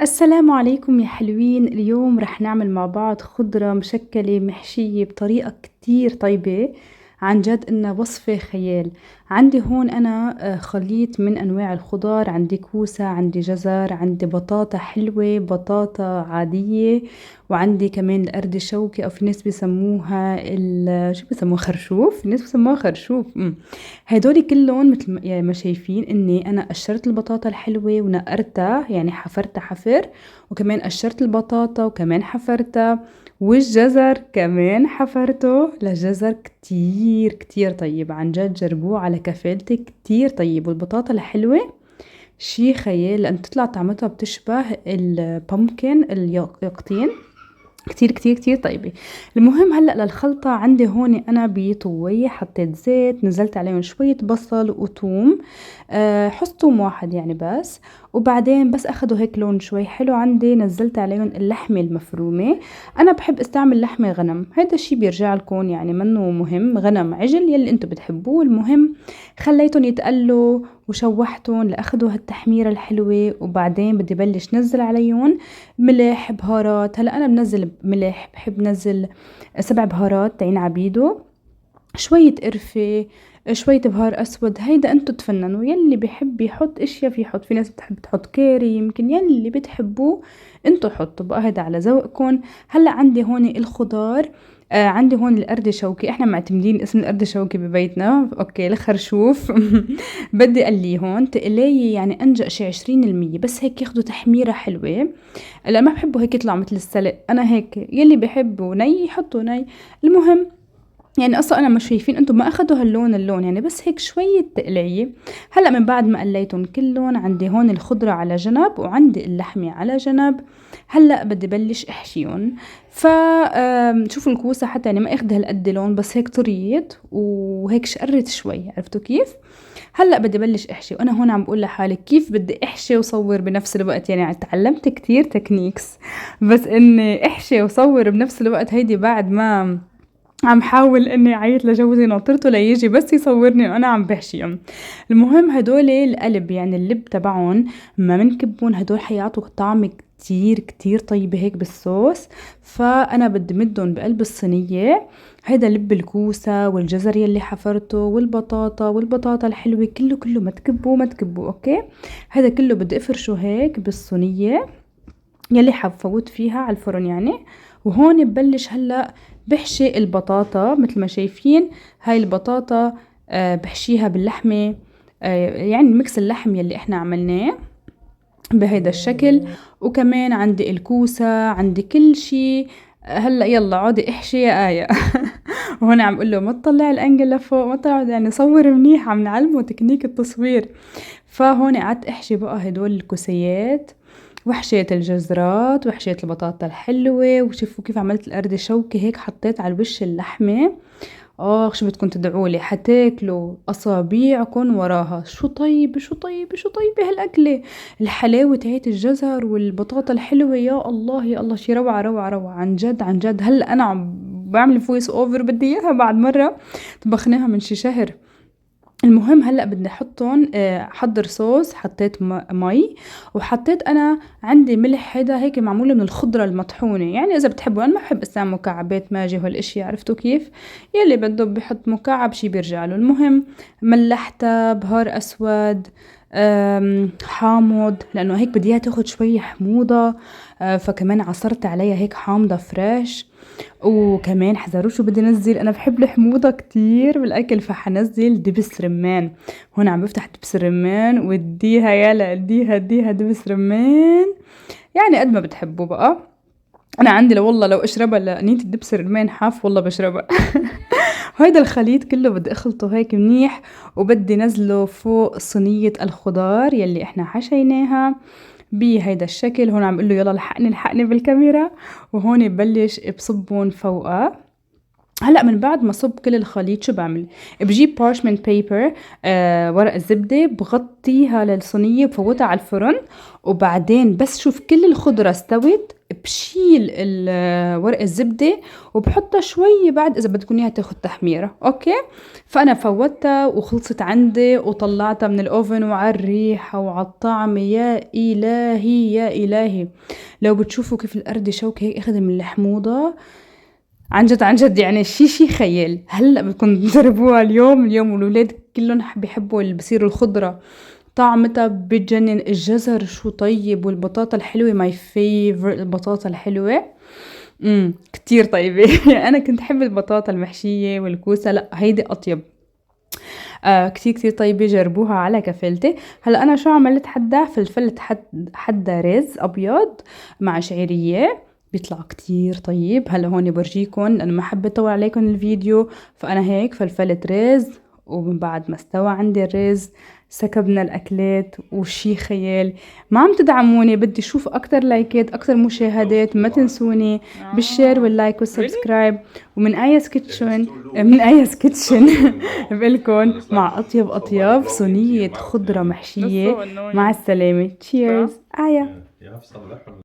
السلام عليكم يا حلوين. اليوم رح نعمل مع بعض خضرة مشكلة محشية بطريقة كتير طيبة. عن جد إنها وصفة خيال. عندي هون أنا خليط من أنواع الخضار. عندي كوسة، عندي جزر، عندي بطاطا حلوة، بطاطا عادية، وعندي كمان الأرد الشوكي، أو في ناس بيسموها شو بيسموها، خرشوف. في ناس بيسموها خرشوف. هدول كلهم مثل يعني ما شايفين اني انا قشرت البطاطا الحلوة ونقرتها، يعني حفرتها حفر، وكمان قشرت البطاطا وكمان حفرتها، والجزر كمان حفرته. لجزر كتير كتير طيب، عن جد جربوه على كفالتي، كتير طيب. والبطاطا الحلوة شي خيال، لأن تطلع طعمتها بتشبه البمكن، اليقطين. كتير كتير كتير طيبة. المهم هلأ للخلطة عندي هون أنا بطوية حطيت زيت، نزلت عليهم شوية بصل وثوم. حص ثوم واحد يعني بس. وبعدين بس أخدوا هيك لون شوي حلو عندي، نزلت عليهم اللحمة المفرومة. أنا بحب استعمل لحمة غنم، هيدا الشي بيرجع لكم يعني منه مهم، غنم عجل يلي انتو بتحبوه. المهم خليتهم يتقلوا وشوحتهم لأخدوا هالتحميرة الحلوة. وبعدين بدي بلش نزل عليهم ملح، بهارات. هلا انا بنزل ملح، بحب نزل 7 بهارات تعين عبيدو، شوية قرفة، شوية بهار اسود. هيدا انتو تفننوا، يلي بحب يحط اشياء في يحط، في ناس بتحب تحط كاري، يمكن يلي بتحبوه انتو حطوا بقى، هيدا على ذوقكم. هلا عندي هون الخضار. عندي هون القرد شوكي، احنا معتمدين اسم القرد شوكي ببيتنا، اوكي الخرشوف. بدي قليه هون تقليه، يعني انجق شي 20%، بس هيك ياخدوا تحميرة حلوة. لا ما بحبه هيك يطلع مثل السلق، انا هيك يلي بحبه ني يحطه ني. المهم يعني اصلا انا مش شايفين انتم ما اخدوا اللون يعني، بس هيك شوية تقلية. هلا من بعد ما قليتهم كلهم، عندي هون الخضرة على جنب وعندي اللحمة على جنب. هلا بدي بلش احشيهم. ف شوفوا الكوسة حتى يعني ما اخدها هالقد لون، بس هيك طريت وهيك شقرت شوي، عرفتوا كيف؟ هلا بدي بلش احشي، وانا هون عم بقول لحالي كيف بدي احشي وصور بنفس الوقت. يعني تعلمت كتير تكنيكس، بس اني احشي وصور بنفس الوقت هيدي بعد ما عم حاول اني اعيط لجوزي ناطرته ليجي بس يصورني وانا عم بحشيهم. المهم هدول القلب يعني اللب تبعهم ما منكبون، هدول حيعطوا طعم كتير كتير طيب هيك بالصوص. فانا بدي مدهم بقلب الصينية. هيدا لب الكوسة والجزر يلي حفرته والبطاطا الحلوة، كله ما تكبوا ما تكبوا، اوكي. هذا كله بدي افرشه هيك بالصينية يلي فوت فيها على الفرن يعني. وهون ببلش هلا بحشي البطاطا مثل ما شايفين. هاي البطاطا بحشيها باللحمة. يعني ميكس اللحم يلي احنا عملناه بهيدا الشكل. وكمان عندي الكوسة، عندي كل شي. هلا يلا عودي احشي يا آية. وهون عم قول له ما تطلع الانجل لفوق، ما تطلع، يعني صور منيح، عم نعلمه تكنيك التصوير. فهون قعدت احشي بقى هدول الكوسيات، وحشيت الجزرات، وحشيت البطاطا الحلوة. وشوفوا كيف عملت القرد شوكي، هيك حطيت على الوش اللحمة. شو بدكم تدعولي، حتاكلوا أصابيعكم وراها. شو طيب شو طيب شو طيب هالأكلة. الحلاوة تاعت الجزر والبطاطا الحلوة، يا الله يا الله، شي روعة روعة روعة، عن جد عن جد. هلأ أنا عم بعمل فويس اوفر، بدي اياها بعد مرة. طبخناها من شي شهر. المهم هلأ بدي احطهم. حضر صوص، حطيت مي، وحطيت انا عندي ملح، هيدا هيك معمولة من الخضرة المطحونة. يعني اذا بتحبوا، انا ما بحب استعمل مكعبات ماجي وهالاشياء، عرفتوا كيف؟ يلي بده بحط مكعب شي بيرجع له. المهم ملحتها بهار اسود، حامض، لانه هيك بدي اياها تاخد شوية حموضة. فكمان عصرت عليها هيك حامضة فريش. وكمان حذروا شو بدي انزل، انا بحب الحموضه كتير بالاكل، فحنزل دبس رمان. هون عم بفتح دبس الرمان واديها، يلا اديها دبس رمان. يعني قد ما بتحبوا بقى. انا عندي لو والله لو اشربها لانية الدبس الرمان حاف والله بشربها. هيدا الخليط كله بدي اخلطه هيك منيح، وبدي نزله فوق صينية الخضار يلي احنا حشيناها بهيدا الشكل. هون عم بقول له يلا الحقني بالكاميرا. وهون ببلش بصبهم فوقها. هلا من بعد ما صب كل الخليط شو بعمل؟ بجيب بارشمنت بيبر، ورق الزبدة، بغطيها للصينية، بفوتها على الفرن. وبعدين بس شوف كل الخضرة استوت، بشيل ورق الزبدة وبحطها شوي بعد إذا بدكم إياها تاخد تحميرة. أوكي، فأنا فوتها وخلصت عندي وطلعتها من الأوفن، وعلى الريحة وعلى الطعم يا إلهي يا إلهي. لو بتشوفوا كيف القردة شوكة هيك أخذ من الحموضة، عن جد عن جد يعني شي خيال. هلأ بدكم تجربوها اليوم والولاد كلهم بيحبوا اللي بصيروا الخضرة، طعمتها بتجنن. الجزر شو طيب، والبطاطا الحلوة ماي فيفورت، البطاطا الحلوة كتير طيبة. أنا كنت أحب البطاطا المحشية والكوسة، لأ هيدي أطيب. كتير طيبة، جربوها على كفالتي. هلا أنا شو عملت؟ فلفلت حدا رز أبيض مع شعيرية، بيطلع كتير طيب. هلا هون برجيكم لأنه ما حبيت أطول عليكم الفيديو، فأنا هيك فلفلت رز، ومن بعد ما استوى عندي الرز سكبنا الأكلات وشي خيال. ما عم تدعموني، بدي شوف أكتر لايكات أكتر مشاهدات، ما تنسوني بالشير واللايك والسبسكرايب. ومن آيس كيتشن من آيس كيتشن بقلكن مع أطيب صينية خضرة محشية. مع السلامة. تشيرز. آية.